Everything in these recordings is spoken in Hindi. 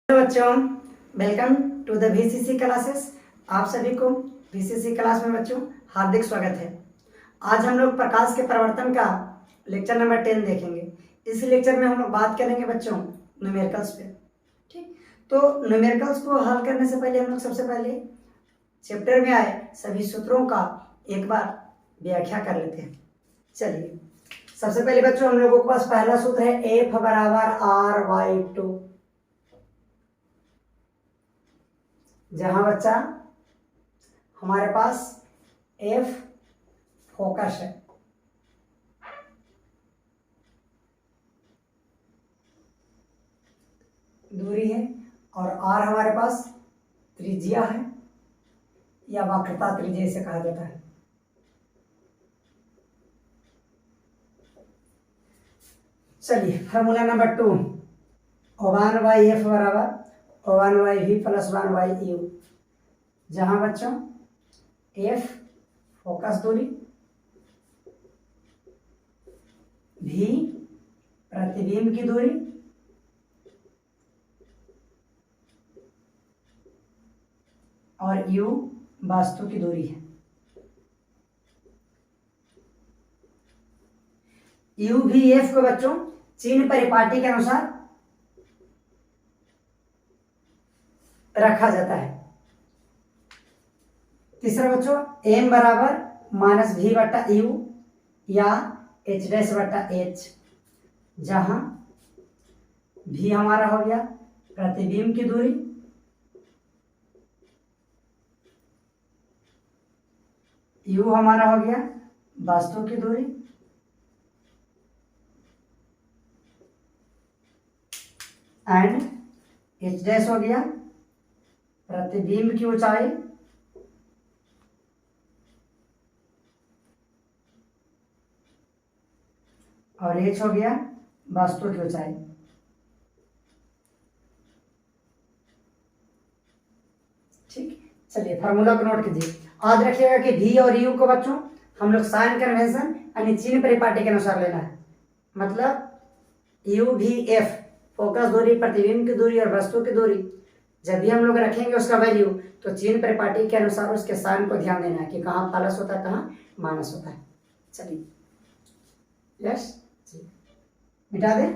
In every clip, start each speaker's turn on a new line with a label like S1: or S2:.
S1: हेलो बच्चों, welcome to the VCC classes. आप सभी को VCC क्लास में बच्चों हार्दिक स्वागत है। आज हम लोग प्रकाश के प्रवर्तन का लेक्चर नंबर 10 देखेंगे। इस लेक्चर में हम लोग बात करेंगे बच्चों न्यूमेरिकल्स पे। ठीक, तो न्यूमेरिकल्स को हल करने से पहले हम लोग सबसे पहले चैप्टर में आए सभी सूत्रों का एक बार व्याख्या कर लेते हैं। चलिए, सबसे पहले बच्चों हम लोगों के पास पहला सूत्र है F बराबर R/2, जहां बच्चा हमारे पास F फोकस है, दूरी है, और R हमारे पास त्रिज्या है या वक्रता त्रिज्या से कहा जाता है। चलिए, फॉर्मूला नंबर 2, 1/F बराबर 1/V प्लस 1/U, जहां बच्चों F फोकस दूरी, V प्रतिबिंब की दूरी, और U वस्तु की दूरी है। U V F को बच्चों चिन्ह परिपाटी के अनुसार रखा जाता है। तीसरा बच्चों M बराबर -V/U या H'/H, जहां V हमारा हो गया प्रतिबिंब की दूरी, U हमारा हो गया वस्तु की दूरी, एंड H' हो गया प्रतिबिंब की ऊंचाई, और H हो गया वस्तु की ऊंचाई। ठीक, चलिए फार्मूला को नोट कीजिए। याद रखिएगा कि V और U को बच्चों हम लोग साइन कन्वेंशन यानी चिन्ह परिपाटी के अनुसार लेना है। मतलब UVF फोकस दूरी, प्रतिबिंब की दूरी और वस्तु की दूरी जब भी हम लोग रखेंगे उसका वैल्यू, तो चिन्ह परिपाटी के अनुसार उसके साइन को ध्यान देना है कि कहाँ प्लस होता है कहाँ माइनस होता है। चलिए, यस, मिटा दे।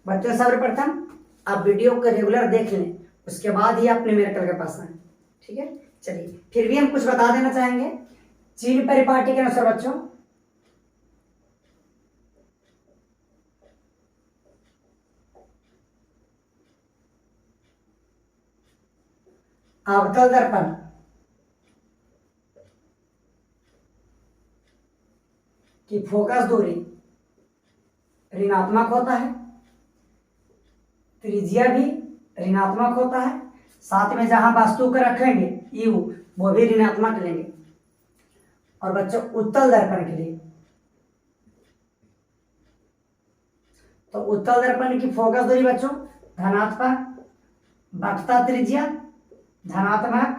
S1: बच्चों सर्वप्रथम आप वीडियो को रेगुलर देख लें, उसके बाद ही आप न्यूमेरिकल के पास आए। ठीक है, चलिए फिर भी हम कुछ बता देना चाहेंगे चिन्ह परिपाटी के अनुसार बच्चों। अवतल दर्पण की फोकस दूरी ऋणात्मक होता है, त्रिज्या भी ऋणात्मक होता है, साथ में जहां वस्तु को रखेंगे U वो भी ऋणात्मक लेंगे। और बच्चों उत्तल दर्पण के लिए, तो उत्तल दर्पण की फोकस दूरी बच्चों धनात्मक, वक्रता त्रिज्या धनात्मक,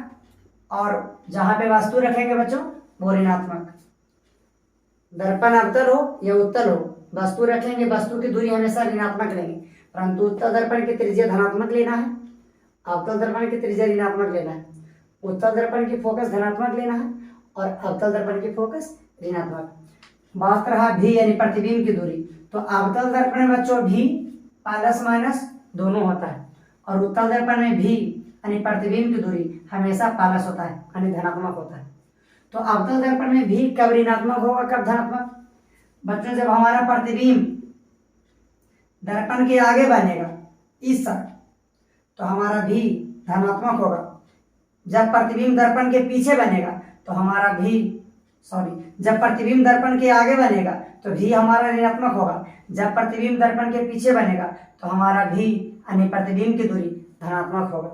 S1: और जहां पे वस्तु रखेंगे बच्चों वो ऋणात्मक। दर्पण अवतल हो या उत्तल हो, वस्तु रखेंगे, वस्तु की दूरी हमेशा ऋणात्मक लेंगे, परंतु उत्तल दर्पण की त्रिज्या धनात्मक लेना है, अवतल दर्पण की त्रिज्या ऋणात्मक लेना है। उत्तल दर्पण की फोकस धनात्मक लेना है और अवतल दर्पण की फोकस ऋणात्मक। बात रहा V यानी प्रतिबिंब की दूरी, तो अवतल दर्पण में बच्चों V प्लस माइनस दोनों होता है, और उत्तल दर्पण में V यानी प्रतिबिंब की दूरी हमेशा प्लस होता है यानी धनात्मक होता है। तो अवतल दर्पण में V कब ऋणात्मक होगा कब धनात्मक? बच्चों जब हमारा प्रतिबिंब दर्पण के आगे बनेगा इस साइड, तो हमारा V धनात्मक होगा। जब प्रतिबिंब दर्पण के पीछे बनेगा तो हमारा जब प्रतिबिंब दर्पण के आगे बनेगा तो V हमारा ऋणात्मक होगा। जब प्रतिबिंब दर्पण के पीछे बनेगा तो हमारा V यानी प्रतिबिंब की दूरी धनात्मक होगा।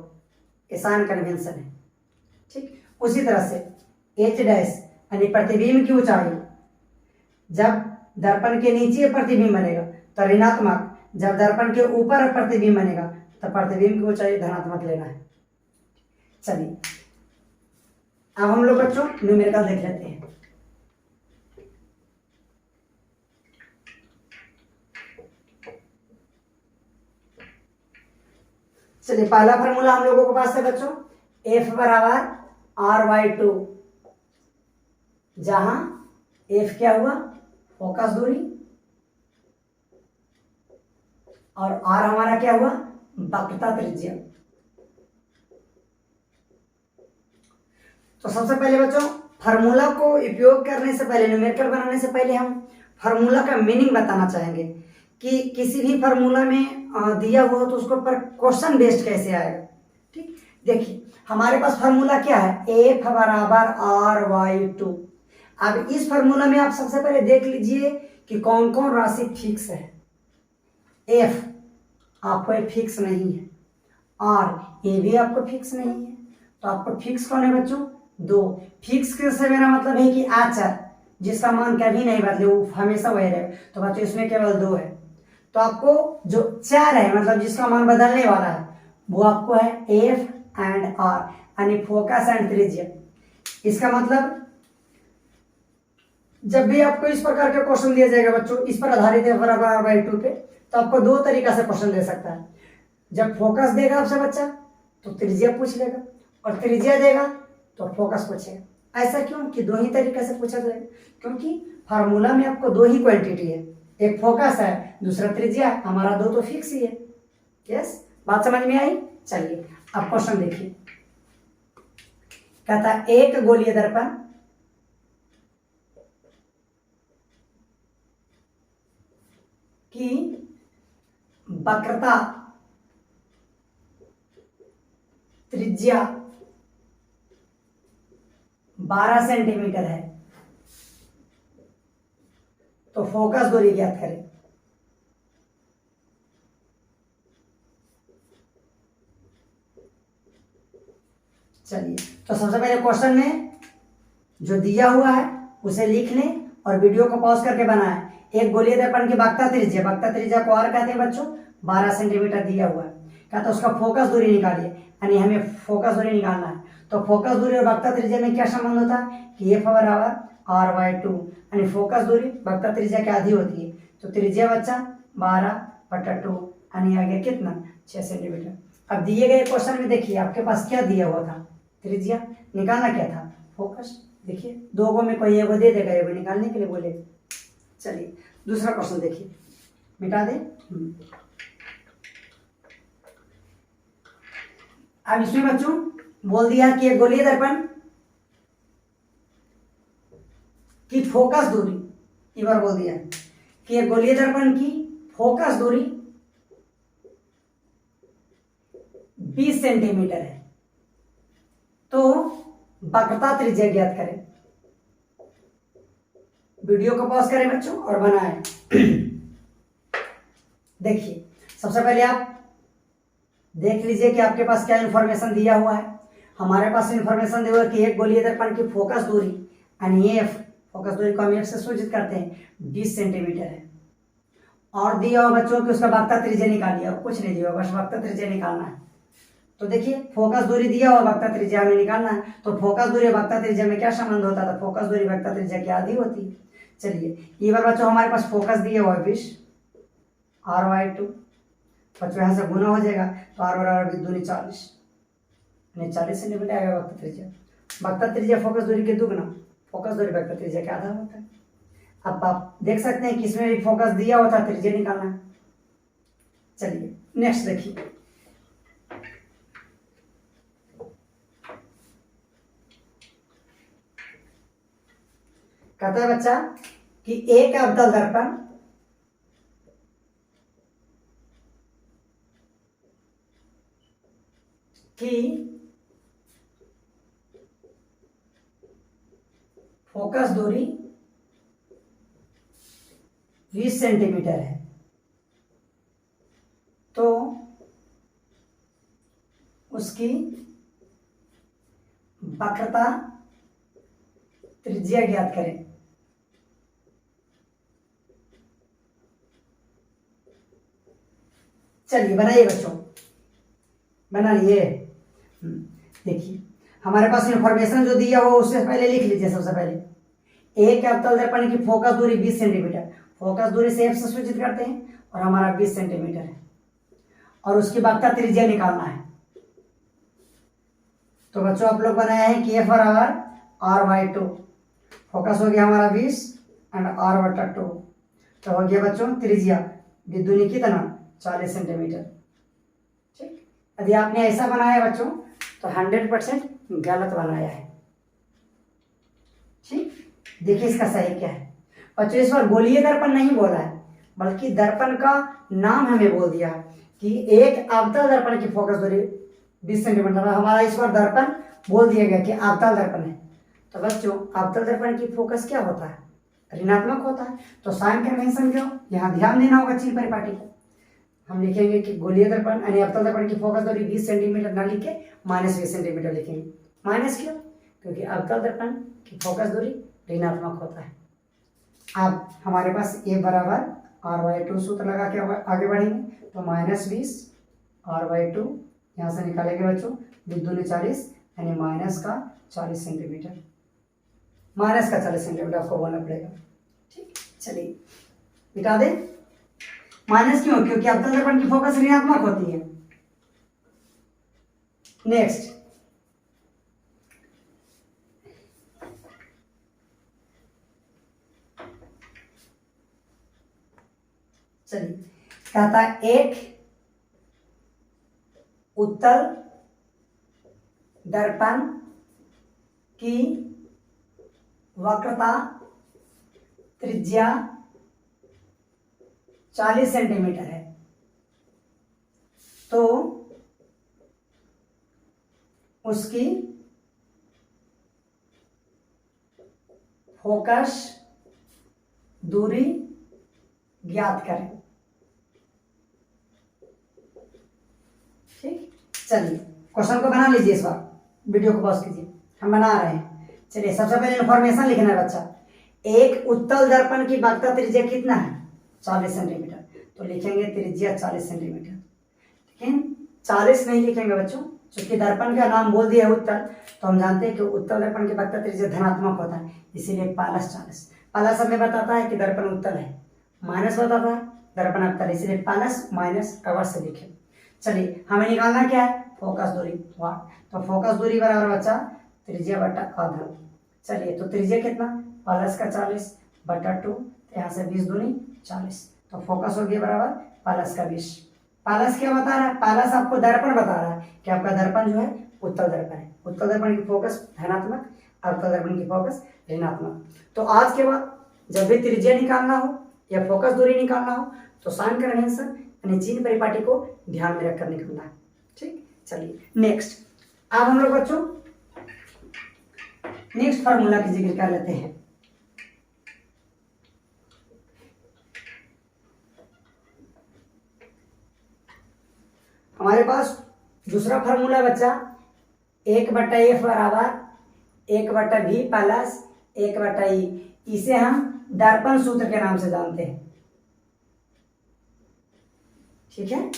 S1: ये साइन कन्वेंशन है। ठीक, उसी तरह से H' यानी प्रतिबिंब की ऊंचाई, जब दर्पण के नीचे प्रतिबिंब बनेगा तो ऋणात्मक, जब दर्पण के ऊपर प्रतिबिंब बनेगा तो प्रतिबिंब की ऊंचाई धनात्मक लेना है। चलिए अब हम लोग बच्चों न्यूमेरिकल देख लेते हैं। चलिए पहला फार्मूला हम लोगों के पास है बच्चों, F बराबर R/2, जहां F क्या हुआ, फोकस दूरी, और R हमारा क्या हुआ, वक्रता त्रिज्या। तो सबसे पहले बच्चों फार्मूला को उपयोग करने से पहले, न्यूमेरिकल बनाने से पहले हम फार्मूला का मीनिंग बताना चाहेंगे कि किसी भी फार्मूला में दिया हुआ तो उसको पर क्वेश्चन बेस्ड कैसे आएगा। ठीक, देखिए हमारे पास फार्मूला क्या है, F बराबर R/2। अब इस फार्मूला में आप सबसे पहले देख लीजिए कि कौन कौन राशि फिक्स है। F आपको फिक्स नहीं है, R ये भी आपको फिक्स नहीं है, तो आपको फिक्स कौन है बच्चों, 2। फिक्स से मेरा मतलब है कि अचर जिसका मान कभी नहीं बदले, वो हमेशा वही रहे, तो बच्चों इसमें केवल 2 है। तो आपको जो 4 है, मतलब जिसका मान बदलने वाला है, वो आपको है F एंड R, यानी फोकस एंड त्रिज्या। इसका मतलब जब भी आपको इस प्रकार का क्वेश्चन दिया जाएगा बच्चों, इस पर आधारित है R/2 पे, तो आपको 2 तरीका से क्वेश्चन दे सकता है। जब फोकस देगा आपसे बच्चा तो त्रिज्या पूछ लेगा, और त्रिज्या देगा तो फोकस पूछेगा। ऐसा क्यों कि 2 ही तरीके से पूछा जाएगा, क्योंकि फार्मूला में आपको 2 ही क्वांटिटी है, एक फोकस है, दूसरा त्रिज्या, हमारा 2 तो फिक्स ही है। यस, बात समझ में आई। चलिए अब क्वेश्चन देखिए, कहता है एक गोलीय दर्पण की वक्रता त्रिज्या 12 सेंटीमीटर है, तो फोकस दूरी ज्ञात करें। चलिए तो सबसे पहले क्वेश्चन में जो दिया हुआ है उसे लिख लें और वीडियो को पॉज करके बनाएं। एक गोलीय दर्पण की वक्रता त्रिज्या को R कहते हैं बच्चों, 12 सेंटीमीटर दिया हुआ है। कहता है उसका फोकस दूरी निकालिए, यानी हमें फोकस दूरी निकालना है। तो फोकस दूरी और वक्रता त्रिज्या में क्या संबंध होता है कि F बराबर R/2, यानी फोकस दूरी वक्रता त्रिज्या के आधी होती है। तो त्रिज्या बच्चा 12/2, यानी आ गया कितना, 6 सेंटीमीटर। अब दिए गए क्वेश्चन में देखिए आपके पास क्या दिया हुआ था, त्रिज्या, निकालना क्या था, फोकस। देखिए 2 गो में कोई एगो दे देगा, एगो निकालने के लिए बोले। चलिए दूसरा क्वेश्चन देखिए, मिटा दे। अब इसमें बच्चों बोल दिया कि एक गोलीय दर्पण की फोकस दूरी, एक बार बोल दिया कि एक गोलीय दर्पण की फोकस दूरी 20 सेंटीमीटर है, तो वक्रता त्रिज्या ज्ञात करें। वीडियो को पॉज करें बच्चों और बनाएं। देखिए सबसे पहले आप देख लीजिए कि आपके पास क्या इंफॉर्मेशन दिया हुआ है। हमारे पास इंफॉर्मेशन दिया हुआ है कि एक गोलीय दर्पण की फोकस दूरी यानी F, फोकस दूरी को हम F से सूचित करते हैं, 20 सेंटीमीटर है। और दिया हुआ बच्चों कि उसका वक्रता त्रिज्या निकालिए, और कुछ नहीं दिया हुआ, बस वक्रता त्रिज्या निकालना है। तो देखिए फोकस दूरी दिया हुआ, वक्रता त्रिज्या हमें निकालना है। तो फोकस दूरी वक्रता त्रिज्या में क्या संबंध होता था, फोकस दूरी वक्रता त्रिज्या की आधी होती है। चलिए ये बार बच्चों हमारे पास फोकस दिया हुआ है 20 R/2, बच्चों यहाँ से गुना हो जाएगा, तो R बराबर 20 दूनी 40, 40 सेंटीमीटर आएगा वक्रता त्रिज्या। वक्रता त्रिज्या फोकस दूरी के दुगना, फोकस दूरी वक्रता त्रिज्या के आधा होता है। अब आप देख सकते हैं कि इसमें भी फोकस दिया हुआ था, त्रिज्या निकालना है। चलिए नेक्स्ट देखिए, कहता है बच्चा कि एक अवतल दर्पण की फोकस दूरी 20 सेंटीमीटर है, तो उसकी वक्रता त्रिज्या ज्ञात करें। चलिए बनाइए बच्चों, बनाइए। देखिए हमारे पास इंफॉर्मेशन जो दिया हुआ उससे पहले लिख लीजिए। सबसे पहले एक अवतल दर्पण की फोकस दूरी 20 सेंटीमीटर, फोकस दूरी से F से सूचित करते हैं, और हमारा 20 सेंटीमीटर है। और उसकी वक्रता त्रिज्या निकालना है। तो बच्चों आप लोग बनाए हैं कि F/r r/2, फोकस हो गया हमारा 20 एंड r/2। तो हो गया बच्चों त्रिज्या विद्युनी कितना 40 सेंटीमीटर। ठीक, यदि आपने ऐसा बनाया बच्चों तो 100% गलत बनाया है। ठीक, देखिए इसका सही क्या है। बच्चों इस बार गोलीय दर्पण नहीं बोला है, बल्कि दर्पण का नाम हमें बोल दिया कि एक अवतल दर्पण की फोकस दूरी 20 सेंटीमीटर। हमारा इस बार दर्पण बोल दिया गया कि अवतल दर्पण है। तो बच्चों अवतल दर्पण की फोकस क्या होता है, ऋणात्मक होता है। तो साइन कन्वेंशन क्यों, यहाँ ध्यान देना होगा चिन्ह परिपाटी को। हम लिखेंगे कि गोलीय दर्पण यानी अवतल दर्पण की फोकस दूरी 20 सेंटीमीटर ना लिखे -20 सेंटीमीटर लिखेंगे। माइनस क्यों, क्योंकि अवतल दर्पण की फोकस दूरी ऋणात्मक होता है। अब हमारे पास A बराबर r/2 सूत्र लगा के आगे बढ़ेंगे। तो -20 r/2 यहाँ से निकालेंगे बच्चों, विद्युत 40 यानी माइनस का 40 सेंटीमीटर, माइनस का 40 सेंटीमीटर आपको बोलना पड़ेगा। ठीक, चलिए मिटा दें। माइनस क्यों, क्योंकि अवतल दर्पण की फोकस ऋणात्मक होती है। नेक्स्ट, चलिए कहता है एक उत्तल दर्पण की वक्रता त्रिज्या 40 सेंटीमीटर है, तो उसकी फोकस दूरी ज्ञात करें। ठीक, चलिए क्वेश्चन को बना लीजिए। इस बार वीडियो को पॉज कीजिए, हम बना रहे हैं। चलिए सबसे पहले इंफॉर्मेशन लिखना है बच्चा। एक उत्तल दर्पण की वक्रता त्रिज्या कितना है 40 सेंटीमीटर, तो लिखेंगे त्रिज्या 40 सेंटीमीटर। लेकिन 40 नहीं लिखेंगे बच्चों, क्योंकि दर्पण का नाम बोल दिया है उत्तल, तो हम जानते हैं कि उत्तल दर्पण की वक्रता त्रिज्या धनात्मक होता है, इसीलिए +40। प्लस हमें बताता है कि दर्पण उत्तल है, माइनस बताता है दर्पण अवतल, इसलिए प्लस माइनस अवश्य लिखें। चलिए हमें निकालना क्या है, फोकस दूरी वाट। तो फोकस दूरी बराबर बच्चा त्रिज्या बटा आधा। चलिए तो त्रिज्या कितना, प्लस का 40 बटा 2, तो यहाँ से 20 दूनी 40, तो फोकस हो गया बराबर प्लस का 20। प्लस क्या बता रहा है, प्लस आपको दर्पण बता रहा है कि आपका दर्पण जो है उत्तल दर्पण है। उत्तल दर्पण की फोकस धनात्मक, अवतल दर्पण की फोकस ऋणात्मक। तो आज के बाद जब भी त्रिज्या निकालना हो या फोकस दूरी निकालना हो तो साइन कन्वेंशन यानी चिन्ह परिपाटी को ध्यान में रखकर निकालना है। ठीक, चलिए नेक्स्ट। अब हम लोग बच्चों नेक्स्ट फार्मूला की जिक्र कर लेते हैं। हमारे पास दूसरा फार्मूला बच्चा 1/F बराबर 1/V प्लस 1/E। इसे हम दर्पण सूत्र के नाम से जानते हैं। ठीक है,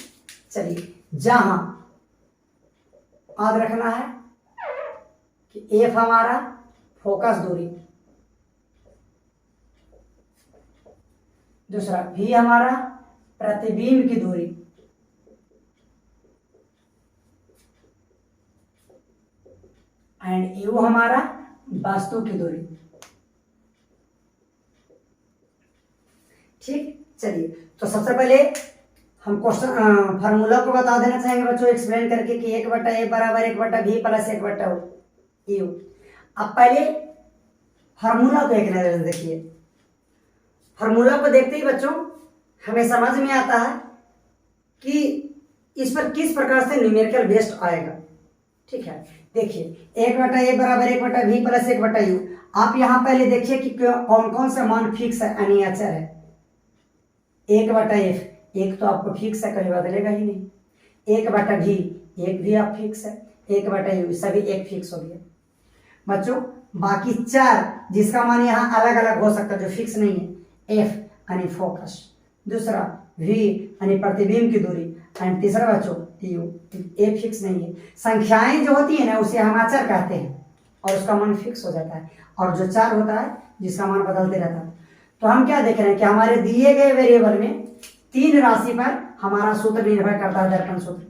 S1: चलिए जहां याद रखना है कि F हमारा फोकस दूरी, दूसरा V हमारा प्रतिबिंब की दूरी, एंड U हमारा वस्तु की दूरी। ठीक, चलिए तो सबसे पहले हम क्वेश्चन फार्मूला को बता देना चाहेंगे बच्चों एक्सप्लेन करके कि 1/A बराबर 1/V प्लस 1/U। अब पहले फार्मूला को एक नजर से देखिए। फार्मूला को देखते ही बच्चों हमें समझ में आता है कि इस पर किस प्रकार से न्यूमेरिकल बेस्ड आएगा। ठीक है, देखिए 1/A बराबर 1/V प्लस 1/U। आप यहाँ पहले देखिए कि कौन कौन सा मान फिक्स है यानी अचर है। 1/F एक तो आपको फिक्स है, कभी बदलेगा ही नहीं। 1/V एक भी आप फिक्स है, 1/U सभी एक फिक्स हो गया बच्चों। बाकी 4 जिसका मान यहाँ अलग अलग हो सकता है जो फिक्स नहीं है। F यानी फोकस, दूसरा V यानी प्रतिबिंब की दूरी, एंड तीसरा बच्चों U एक फिक्स नहीं है। संख्याएं जो होती है ना उसे हम अचर कहते हैं और उसका मान फिक्स हो जाता है, और जो 4 होता है जिसका मान बदलते रहता है। तो हम क्या देख रहे हैं कि हमारे दिए गए वेरिएबल में 3 राशि पर हमारा सूत्र निर्भर करता है दर्पण सूत्र।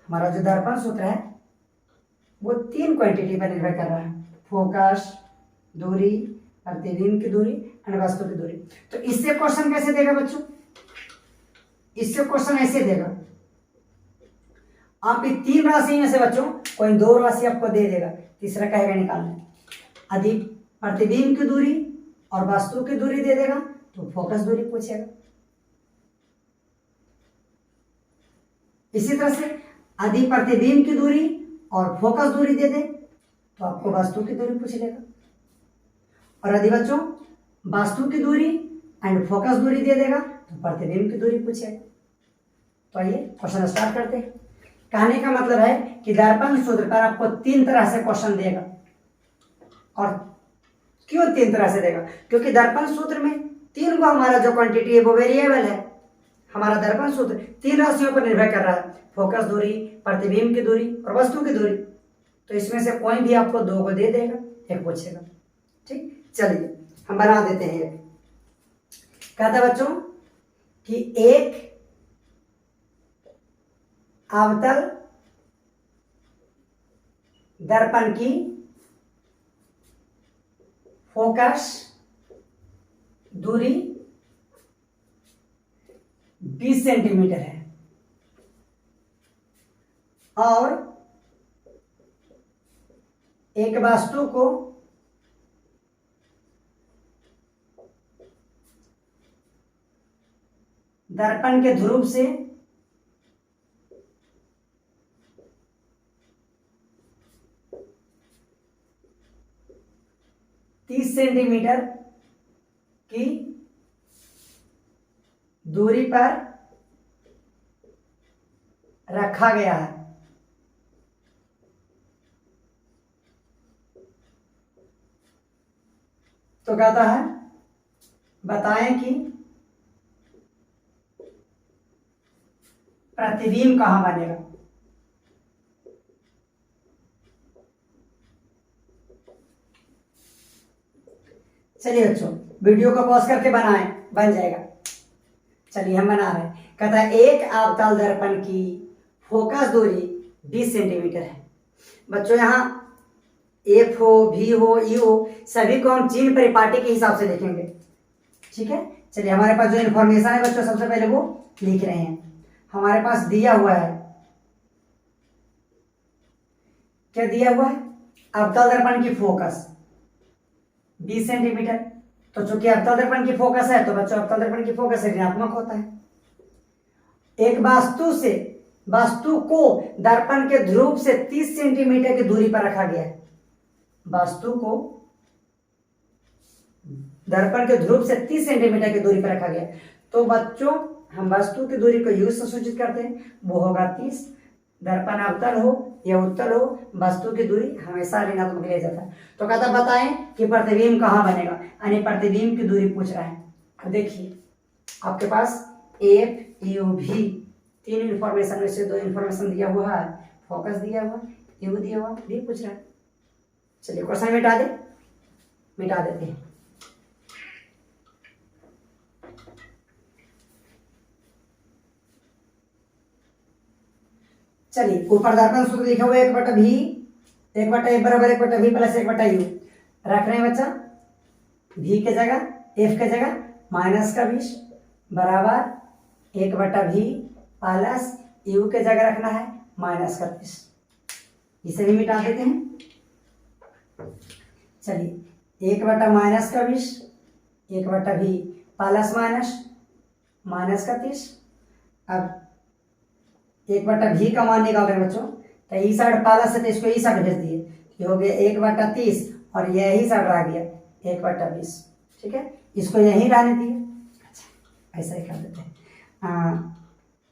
S1: हमारा जो दर्पण सूत्र है वो 3 क्वांटिटी पर निर्भर कर रहा है, फोकस, दूरी, प्रतिबिंब की दूरी और वस्तु की दूरी। तो इससे क्वेश्चन कैसे देगा बच्चों? इससे क्वेश्चन ऐसे देगा, आप 3 राशि में से बच्चों कोई 2 राशि आपको दे देगा, तीसरा कहेगा निकालना। अधिक प्रतिबिंब की दूरी और वस्तु की दूरी दे देगा तो फोकस दूरी पूछेगा। इसी तरह से अधिक प्रतिबिंब की दूरी और फोकस दूरी दे दे तो आपको वस्तु की दूरी पूछ लेगा। और यदि बच्चों वस्तु की दूरी एंड फोकस दूरी दे देगा तो प्रतिबिंब की दूरी पूछेगा। तो आइए क्वेश्चन स्टार्ट करते हैं। कहने का मतलब है कि दर्पण सूत्र पर आपको 3 तरह से क्वेश्चन देगा। और क्यों 3 तरह से देगा? क्योंकि दर्पण सूत्र में 3 को हमारा जो क्वांटिटी है वो वेरिएबल है। हमारा दर्पण सूत्र 3 राशियों पर निर्भर कर रहा है, फोकस दूरी, प्रतिबिंब की दूरी और वस्तु की दूरी। तो इसमें से कोई भी आपको 2 को दे देगा, एक पूछेगा। ठीक, चलिए हम बना देते हैं एक। कहता बच्चों कि एक अवतल दर्पण की फोकस दूरी 20 सेंटीमीटर है और एक वस्तु को दर्पण के ध्रुव से 30 सेंटीमीटर की दूरी पर रखा गया है। तो कहता है बताएं कि प्रतिबिंब कहां बनेगा। चलिए बच्चों वीडियो को पॉज करके बनाएं, बन जाएगा। चलिए हम बना रहे हैं। कहता है एक अवतल दर्पण की फोकस दूरी 20 सेंटीमीटर है। बच्चों यहाँ एफ हो, भी हो, ई हो, सभी को हम चिन्ह परिपाटी के हिसाब से लिखेंगे। ठीक है, चलिए हमारे पास जो इन्फॉर्मेशन है बच्चों सबसे पहले वो लिख रहे हैं। हमारे पास दिया हुआ है, क्या दिया हुआ है? अवतल दर्पण की फोकस 20 सेंटीमीटर। तो चूंकि अवतल दर्पण की फोकस है तो बच्चों अवतल दर्पण की फोकस ऋणात्मक होता है। एक वस्तु को दर्पण के ध्रुव से 30 सेंटीमीटर की दूरी पर रखा गया है। वस्तु को दर्पण के ध्रुव से 30 सेंटीमीटर की दूरी पर रखा गया है। तो बच्चों हम वस्तु की दूरी को यू से सूचित करते हैं, वो होगा 30। दर्पण अवतल हो या उत्तल हो, वस्तु की दूरी हमेशा ऋणात्मक लिया जाता है। तो कहता बताएं कि प्रतिबिंब कहां बनेगा, यानी प्रतिबिंब की दूरी पूछ रहा है। तो देखिए आपके पास एफ, यू, भी 3 इंफॉर्मेशन में से 2 इंफॉर्मेशन दिया हुआ है, फोकस दिया हुआ, यू दिया हुआ, भी पूछ रहा है। चलिए क्वेश्चन मिटा देते हैं। चलिए ऊपर दर्पण सूत्र लिखा हुआ है 1/v, 1/f बराबर 1/v प्लस 1/u। रख रहे हैं बच्चा v के जगह, f के जगह -20 बराबर 1/v प्लस u के जगह रखना है -30। इसे भी मिटा देते हैं। चलिए 1/-20, 1/v प्लस -30। अब 1/v का मान निकाल रहे हैं बच्चों, तो ई साइड प्लस है तो इसको ई साइड भेज दिए, ये हो गया 1/30 और यही साइड रह गया 1/20। ठीक है, इसको यहीं रहने दिए। अच्छा ऐसा ही कर देते हैं।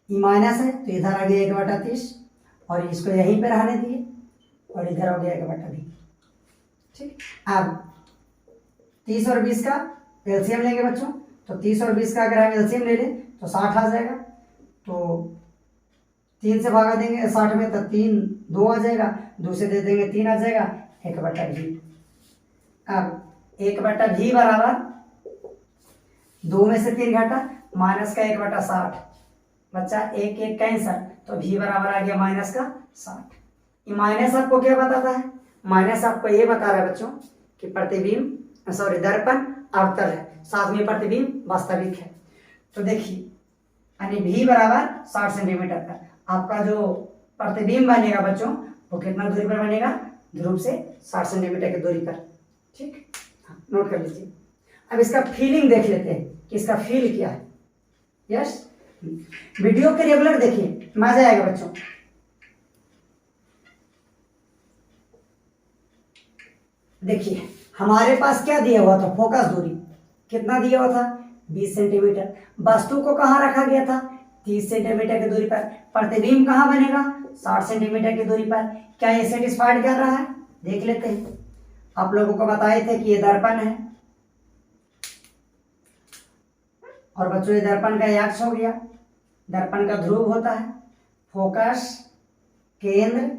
S1: ई माइनस है तो इधर आ गया 1/30 और इसको यहीं पे रहने दिए और इधर हो गया 1/v। ठीक, अब 30 और 20 का एलसीएम लेंगे बच्चों, तो 30 और 20 का अगर हम एलसीएम ले लें तो 60 आ जाएगा। तो 3 से भागा देंगे 60 में तो 3 2 आ जाएगा, 2 से दे देंगे 3 आ जाएगा, 1/v। अब 1/v बराबर 2 में से 3 घटा, माइनस का 1/60 बच्चा एक एक कैंसर, तो v बराबर आ गया माइनस का 60। ये माइनस आपको क्या बताता है? माइनस आपको ये बता रहा है बच्चों कि प्रतिबिंब सॉरी दर्पण अवतल है, साथ में प्रतिबिंब वास्तविक है। तो देखिए यानी v बराबर 60 सेंटीमीटर का आपका जो प्रतिबिंब बनेगा बच्चों वो कितना दूरी पर बनेगा? ध्रुव से 60 सेंटीमीटर की दूरी पर। ठीक, नोट कर लीजिए। अब इसका फीलिंग देख लेते हैं कि इसका फील क्या है। यस, वीडियो के रेगुलर देखिए, मजा आएगा बच्चों। देखिए हमारे पास क्या दिया हुआ था? फोकस दूरी कितना दिया हुआ था? 20 सेंटीमीटर। वस्तु को कहाँ रखा गया था? 30 सेंटीमीटर की दूरी पर। प्रतिबिंब कहाँ बनेगा? 60 सेंटीमीटर की दूरी पर। क्या ये सेटिस्फाइड कर रहा है? देख लेते हैं। आप लोगों को बताए थे कि ये दर्पण है, और बच्चों ये दर्पण का अक्ष हो गया, दर्पण का ध्रुव होता है, फोकस, केंद्र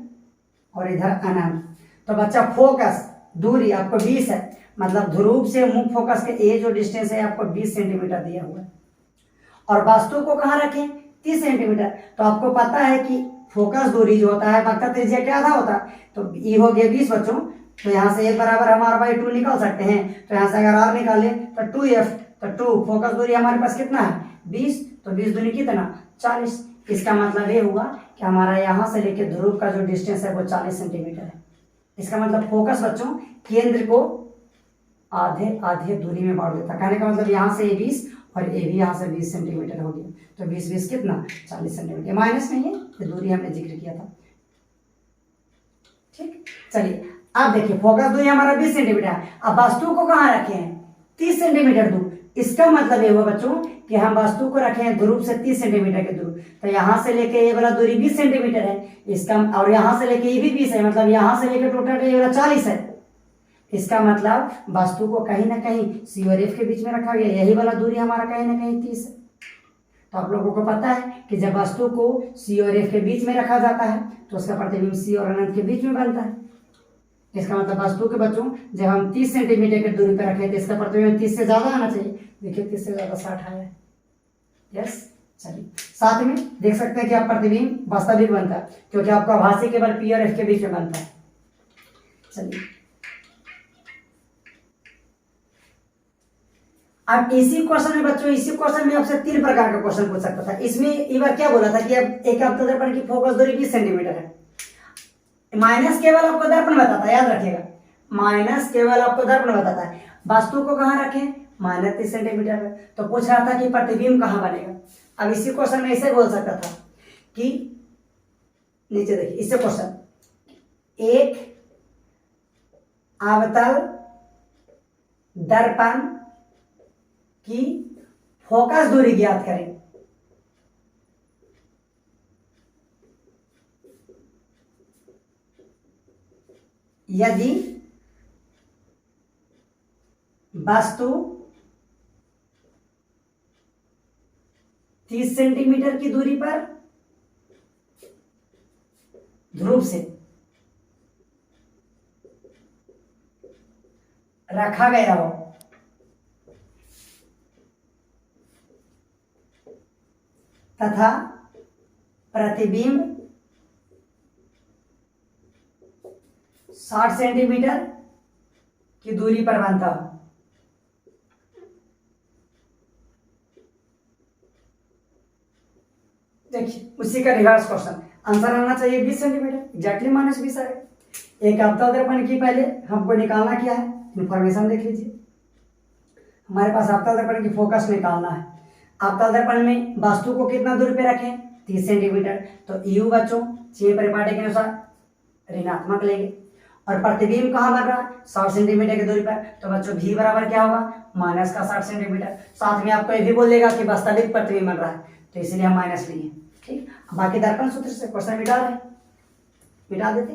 S1: और इधर अनंत। तो बच्चा फोकस दूरी आपको 20 है, मतलब ध्रुव से मुख्य फोकस के ये जो डिस्टेंस है आपको 20 सेंटीमीटर दिया हुआ है। और वस्तु को कहाँ रखें? 30 सेंटीमीटर। तो आपको पता है कि फोकस दूरी जो होता है वक्र त्रिज्या क्या आधा होता है, तो ई हो गया 20 बच्चों। तो यहाँ से एक बराबर हम r/2 निकाल सकते हैं। तो यहाँ से अगर r निकाले तो 2f, तो 2 फोकस दूरी हमारे पास कितना है? 20। तो 20 दूनी कितना? 40। इसका मतलब ये हुआ कि हमारा यहाँ से लेके ध्रुव का जो डिस्टेंस है वो 40 सेंटीमीटर है। इसका मतलब फोकस बच्चों केंद्र को आधे आधे दूरी में बांट देता है। कहने का मतलब यहाँ से ये 20 और ये भी यहाँ से 20 सेंटीमीटर हो गया। तो 20 कितना? 40 सेंटीमीटर। माइनस नहीं है, ये दूरी हमने जिक्र किया था। ठीक, चलिए अब देखिए फोकस दूरी हमारा 20 सेंटीमीटर है। अब वस्तु को कहाँ रखे हैं? 30 सेंटीमीटर दूर। इसका मतलब ये हुआ बच्चों कि हम वस्तु को रखे हैं ध्रुव से 30 सेंटीमीटर के दूर। तो यहाँ से लेके ये वाला दूरी 20 सेंटीमीटर है इसका, और यहाँ से लेके ये भी 20 है, मतलब यहाँ से लेके टोटल ये वाला 40 है। इसका मतलब वस्तु को कहीं ना कहीं सी और एफ के बीच में रखा गया, यही वाला दूरी हमारा कहीं ना कहीं 30 है। तो आप लोगों को पता है कि जब वस्तु को सी और एफ के बीच में रखा जाता है तो उसका प्रतिबिंब सी और अनंत के बीच में बनता है। इसका मतलब वस्तु के बच्चों जब हम 30 सेंटीमीटर की दूरी पर रखें तो इसका प्रतिबिंब 30 से ज्यादा आना चाहिए। देखिए 30 से ज्यादा 60 आया है। यस, चलिए साथ में देख सकते हैं कि आप प्रतिबिंब वास्तविक बनता है क्योंकि आपका आभासी केवल पी और एफ के बीच में बनता है। चलिए अब इसी क्वेश्चन में बच्चों, इसी क्वेश्चन में आपसे 3 प्रकार का क्वेश्चन पूछ सकता था। इसमें एक बार क्या बोला था कि अब एक अवतल दर्पण की फोकस दूरी 20 सेंटीमीटर है। माइनस केवल आपको दर्पण बताता है, याद रखिएगा, माइनस केवल आपको दर्पण बताता है। वस्तु को कहाँ रखें? -30 सेंटीमीटर में। तो पूछ रहा था कि प्रतिबिंब कहाँ बनेगा। अब इसी क्वेश्चन में ऐसे बोल सकता था कि नीचे देखिए इससे क्वेश्चन, एक अवतल दर्पण की फोकस दूरी ज्ञात करें। यदि वस्तु 30 सेंटीमीटर की दूरी पर ध्रुव से रखा गया हो तथा प्रतिबिंब 60 सेंटीमीटर की दूरी पर बनता हो। देखिए उसी का रिवर्स क्वेश्चन, आंसर आना चाहिए 20 सेंटीमीटर, एग्जैक्टली -20 आएगा। एक अवतल दर्पण की पहले हमको निकालना क्या है, इंफॉर्मेशन देख लीजिए। हमारे पास अवतल दर्पण की फोकस निकालना है। अवतल दर्पण में वस्तु को कितना दूरी पे रखें? 30 सेंटीमीटर। तो यू बच्चों चाहिए परिपाटी के अनुसार ऋणात्मक लेंगे। और प्रतिबिंब कहाँ बन रहा है? 60 सेंटीमीटर की दूरी पर। तो बच्चों भी बराबर क्या होगा? माइनस का 60 सेंटीमीटर। साथ में आपको ये भी बोल देगा कि वास्तविक प्रतिबिंब बन रहा है, तो इसलिए हम माइनस लिए। ठीक, बाकी दर्पण सूत्र से क्वेश्चन मिटा रहे, मिटा देते।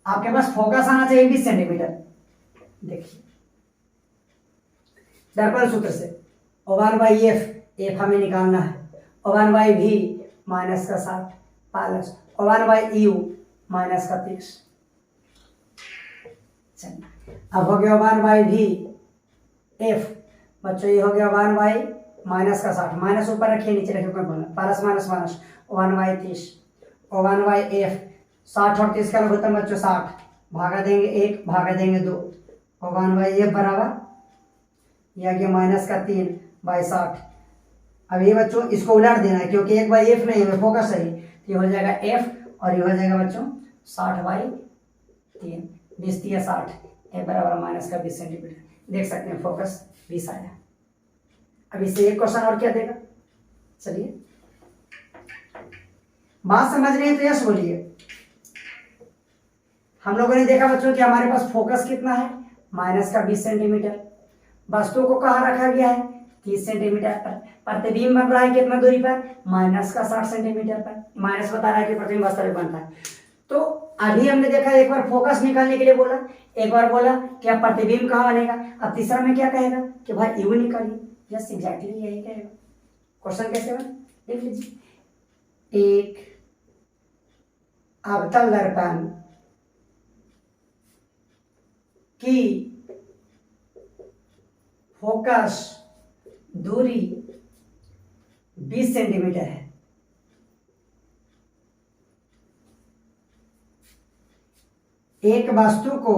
S1: आपके पास फोकस आना चाहिए 20 सेंटीमीटर। देखिए दर्पण सूत्र से O1/F, एफ हमें निकालना है, O1/V माइनस का 60 प्लस O1/U माइनस का 30। चलिए अब हो गया 1/V F, बच्चों ये हो गया 1/V माइनस का 60, माइनस ऊपर रखिए नीचे रखिए कोई बोलना, प्लस माइनस माइनस 1/30 1/f 60 और 30 का लघुत्तम होता है बच्चों 60, भागा देंगे 1 भागा देंगे 2 और 1/f बराबर ये आ गया माइनस का 3/60। अब ये बच्चों इसको उलट देना है क्योंकि 1/f नहीं है, फोकस सही, ये हो जाएगा f और ये हो जाएगा बच्चों 60/3, 20 या 60, f बराबर माइनस का 20 सेंटीमीटर। देख सकते हैं फोकस 20 आया। अब इससे एक क्वेश्चन और क्या देगा, चलिए बात समझ रहे हैं तो यस बोलिए। हम लोगों ने देखा बच्चों कि हमारे पास फोकस कितना है, माइनस का 20 सेंटीमीटर, वस्तु को कहाँ रखा गया है 30 सेंटीमीटर पर, प्रतिबिंब बन रहा है कितना दूरी पर, माइनस का 60 सेंटीमीटर पर, माइनस बता रहा है कि प्रतिबिंब वास्तविक बनता है। तो अभी हमने देखा एक बार फोकस निकालने के लिए बोला, एक बार बोला कि अब प्रतिबिंब कहाँ बनेगा, अब तीसरा में क्या कहेगा कि भाई यू निकालिए। यस एग्जैक्टली यही कहेगा। क्वेश्चन कैसे बना देख लीजिए, एक अवतल दर्पण की फोकस दूरी 20 सेंटीमीटर है, एक वस्तु को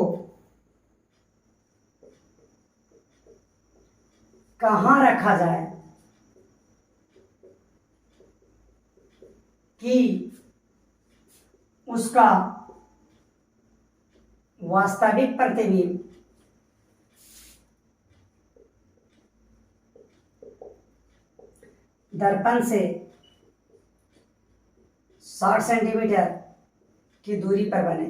S1: कहाँ रखा जाए कि उसका वास्तविक प्रतिबिंब दर्पण से 60 सेंटीमीटर की दूरी पर बने।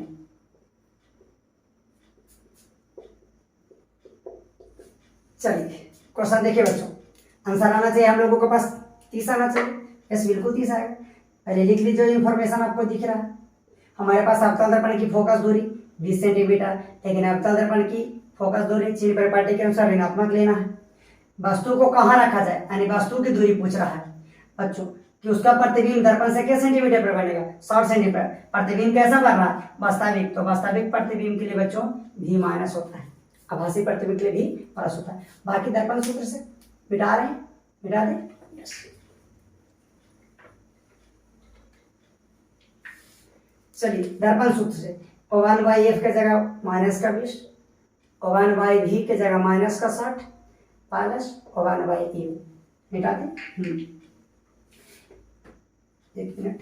S1: चलिए क्वेश्चन देखिए बच्चों, आंसर आना चाहिए हम लोगों के पास 30 आना चाहिए। यस बिल्कुल 30 आएगा। पहले लिख लीजिए जो इंफॉर्मेशन आपको दिख रहा है। हमारे पास अवतल दर्पण की फोकस दूरी 20 सेंटीमीटर, लेकिन अवतल दर्पण की फोकस दूरी चिन्ह परिपाटी के अनुसार ऋणात्मक लेना है। वस्तु को कहाँ रखा जाए यानी वस्तु की दूरी पूछ रहा है बच्चों कि उसका प्रतिबिंब दर्पण से कितने सेंटीमीटर पर बनेगा 60 सेंटीमीटर। प्रतिबिंब कैसा बन रहा है वास्तविक, तो वास्तविक प्रतिबिंब के लिए बच्चों भी माइनस होता है, आभासी प्रतिबिंब के लिए भी प्लस होता है। बाकी दर्पण सूत्र से मिटा रहे हैं, मिटा दें। यस चलिए दर्पण सूत्र से O1/f के जगह माइनस का 20, O1/v के जगह माइनस का 60 प्लस O1/u मिटा दें। एक मिनट,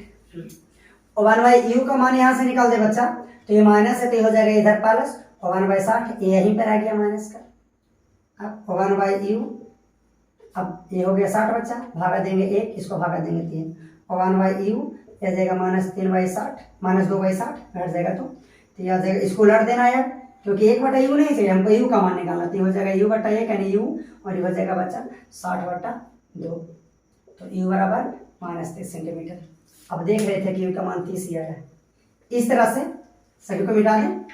S1: O1/u का मान यहाँ से निकाल दे बच्चा, तो ये माइनस है तो ये हो जाएगा इधर प्लस O1/60, ये यहीं पर आ गया माइनस का। अब O1/u, अब ये हो गया 60 बच्चा, भागा देंगे 1, इसको भागा देंगे 3, O1/u यह जाएगा माइनस 3/60 माइनस 2/60 घट जाएगा तो यह जाएगा, इसको लड़ देना है क्योंकि 1/u नहीं चाहिए हमको, u का मान निकालना, तो हो जाएगा u/1 यानी u और ये हो जाएगा बच्चा 60/2, तो u बराबर -30 सेंटीमीटर। अब देख रहे थे कि u का मान 30 ही आया है। इस तरह से सभी को मिटा लें।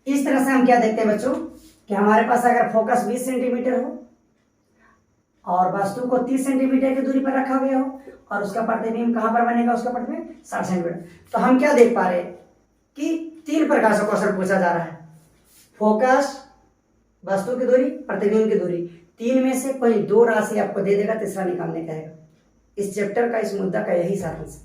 S1: इस तरह से हम क्या देखते हैं बच्चों कि हमारे पास अगर फोकस 20 सेंटीमीटर हो और वस्तु को 30 सेंटीमीटर की दूरी पर रखा गया हो और उसका प्रतिबिंब कहाँ पर बनेगा, उसका प्रतिबिंब 60 सेंटीमीटर, तो हम क्या देख पा रहे हैं कि 3 प्रकार से क्वेश्चन पूछा जा रहा है, फोकस, वस्तु की दूरी, प्रतिबिंब की दूरी, 3 में से कोई 2 राशि आपको दे देगा, तीसरा निकालने का है। इस चैप्टर का, इस मुद्दा का यही सारांश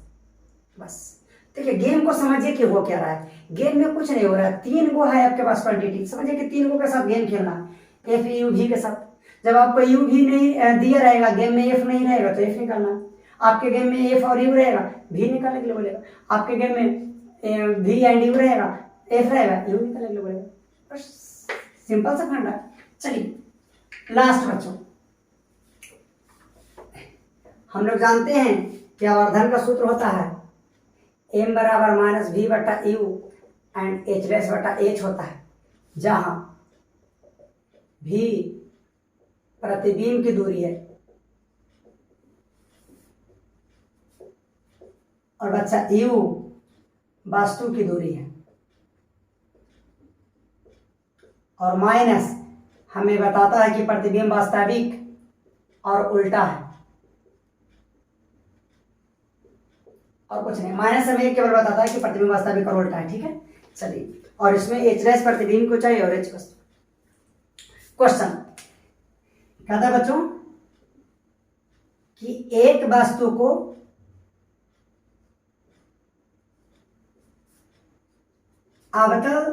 S1: बस। देखिए गेम को समझिए कि हो क्या रहा है। गेम में कुछ नहीं हो रहा है, 3 गो है आपके पास क्वांटिटी, समझिए कि 3 गो के साथ गेम खेलना है, एफ यू भी के साथ। जब आपको यू भी नहीं दिया रहेगा, गेम में एफ नहीं रहेगा तो एफ निकालना है। आपके गेम में एफ और यू रहेगा, भी निकालने के लिए बोलेगा। आपके गेम में भी एंड यू रहेगा, एफ रहेगा, यू निकालने के लिए बोलेगा। बस सिंपल सा फंडा। चलिए लास्ट बच्चों, हम लोग जानते हैं कि आवर्धन का सूत्र होता है m बराबर -v/u एंड h'/h होता है, जहां v प्रतिबिंब की दूरी है और बच्चा u वस्तु की दूरी है, और माइनस हमें बताता है कि प्रतिबिंब वास्तविक और उल्टा है, और कुछ नहीं। माइनस हमें केवल बताता है कि प्रतिबिंब वास्तविक और उल्टा है, ठीक है। चलिए, और इसमें h' प्रतिबिंब को चाहिए और h वस्तु। क्वेश्चन कहता है बच्चों कि एक वस्तु को अवतल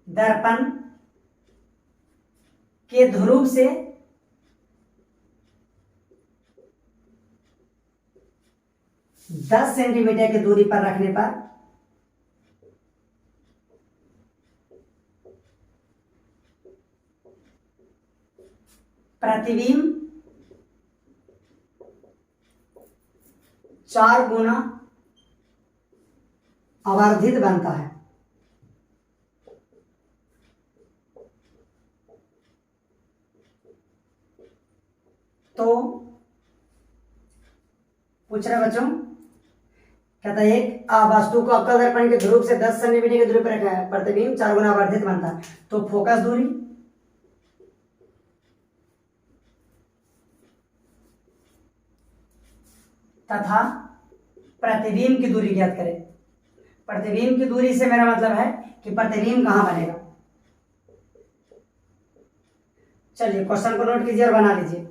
S1: दर्पण के ध्रुव से 10 सेंटीमीटर की दूरी पर रखने पर प्रतिबिंब 4 गुना आवर्धित बनता है। तो पूछ रहे बच्चों, कहता है एक वस्तु को अवतल दर्पण के ध्रुव से 10 सेंटीमीटर की दूरी पर रखा है, प्रतिबिंब 4 गुना आवर्धित बनता है। तो फोकस दूरी तथा प्रतिबिंब की दूरी ज्ञात करें। प्रतिबिंब की दूरी से मेरा मतलब है कि प्रतिबिंब कहां बनेगा। चलिए क्वेश्चन को नोट कीजिए और बना लीजिए।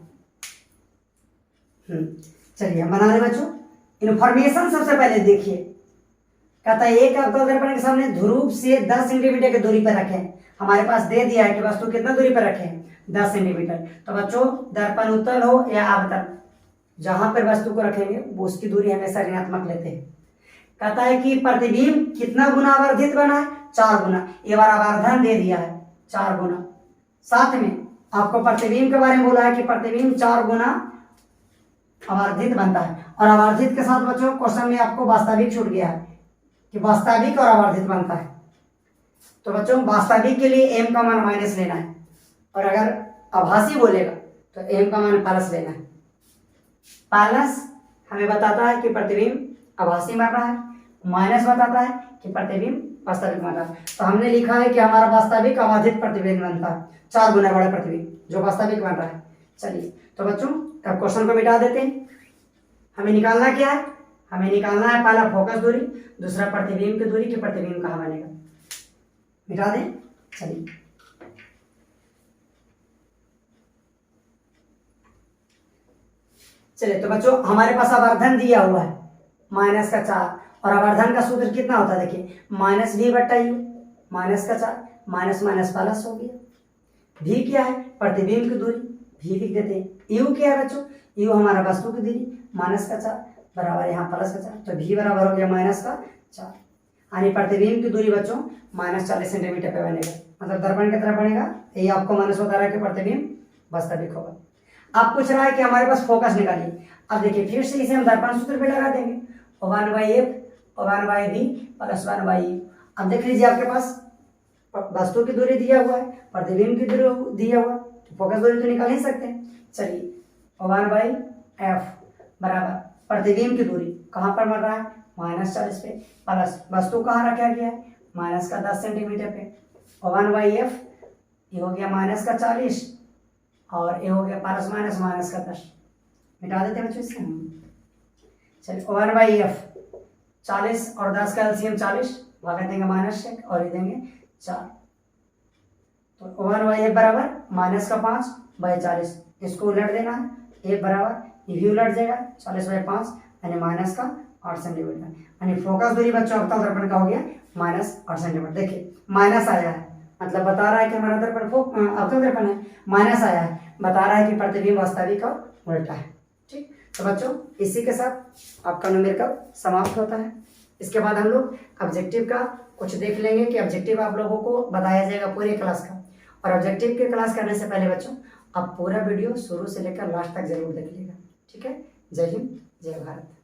S1: चलिए हम बना रहे बच्चों। इंफॉर्मेशन सबसे पहले देखिए, कहता है एक अवतल दर्पण के सामने ध्रुव से 10 सेंटीमीटर की दूरी पर रखें। हमारे पास दे दिया है कि वस्तु कितना दूरी पर रखें, 10 सेंटीमीटर। तो बच्चों दर्पण उत्तल हो या अवतल, जहां पर वस्तु को रखेंगे वो उसकी दूरी हमेशा ऋणात्मक लेते हैं। कहता है कि प्रतिबिंब कितना गुना आवर्धित बना है, 4 गुना। ये बार आवर्धन दे दिया है 4 गुना। साथ में आपको प्रतिबिंब के बारे में बोला है कि प्रतिबिंब 4 गुना आवर्धित बनता है। और आवर्धित के साथ बच्चों क्वेश्चन में आपको वास्तविक छूट गया है कि वास्तविक और आवर्धित बनता है। तो बच्चों वास्तविक के लिए m का मान माइनस लेना है, और अगर आभासी बोलेगा तो m का मान प्लस लेना है। प्लस हमें बताता है कि प्रतिबिंब आभासी बन रहा है, माइनस बताता है कि प्रतिबिंब वास्तविक बन रहा है। तो हमने लिखा है कि हमारा वास्तविक आवर्धित प्रतिबिंब बनता है, 4 गुना बड़ा प्रतिबिंब जो वास्तविक बन रहा है। चलिए तो बच्चों अब क्वेश्चन को मिटा देते हैं। हमें निकालना क्या है, हमें निकालना है पहला फोकस दूरी, दूसरा प्रतिबिंब की दूरी कि प्रतिबिंब कहाँ बनेगा। मिटा दें। चलिए चलिए तो बच्चों हमारे पास आवर्धन दिया हुआ है माइनस का 4, और आवर्धन का सूत्र कितना होता है देखिए, माइनस v बट्टा यू, माइनस का 4, माइनस माइनस प्लस हो गया। v क्या है, प्रतिबिंब की दूरी, v लिख देते हैं। u क्या है बच्चों, u हमारा वस्तु की दूरी, माइनस का 4 बराबर यहाँ प्लस का 4, तो v बराबर हो गया माइनस का 4। यानी प्रतिबिंब की दूरी बच्चों माइनस 40 सेंटीमीटर पे बनेगा, मतलब दर्पण की तरफ बनेगा। ये आपको माइनस बता रहा है कि प्रतिबिंब वास्तविक होगा। अब पूछ रहा है कि हमारे पास फोकस निकालिए। अब देखिए फिर से इसे हम दर्पण सूत्र पे लगा देंगे, 1/f 1/v प्लस 1/u। अब देख लीजिए आपके पास वस्तु की दूरी दिया हुआ है, प्रतिबिंब की दूरी दिया हुआ है, तो फोकस दूरी तो निकाल ही सकते हैं। चलिए 1/f बराबर प्रतिबिंब की दूरी कहाँ पर बन रहा है, -40 पे, प्लस वस्तु कहाँ रखा गया है, माइनस का 10 सेंटीमीटर पे। 1/f ये हो गया माइनस का 40 और ये हो गया प्लस माइनस माइनस का 10। मिटा देते हैं बच्चों इससे। चलिए 1/f 40 और 10 का एलसीएम 40, भागा देंगे माइनस से और ये देंगे 4। तो 1/f बराबर माइनस का 5/40, इसको उलट देना है, एक बराबर ये भी उलट जाएगा 40/5 यानी माइनस का 8 सेंटीमीटर। यानी फोकस दूरी बच्चों अवतल दर्पण का हो गया माइनस 8 सेंटीमीटर। देखिए माइनस आया है, मतलब बता रहा है कि हमारा दर्पण अवतल दर्पण है, माइनस आया है बता रहा है कि प्रतिबिंब वास्तविक और उल्टा है। ठीक, तो बच्चों इसी के साथ आपका न्यूमेरिकल समाप्त होता है। इसके बाद हम लोग ऑब्जेक्टिव का कुछ देख लेंगे कि ऑब्जेक्टिव आप लोगों को बताया जाएगा पूरे क्लास का। और ऑब्जेक्टिव के क्लास करने से पहले बच्चों आप पूरा वीडियो शुरू से लेकर लास्ट तक जरूर देख लीजिएगा। ठीक है, जय हिंद जय भारत।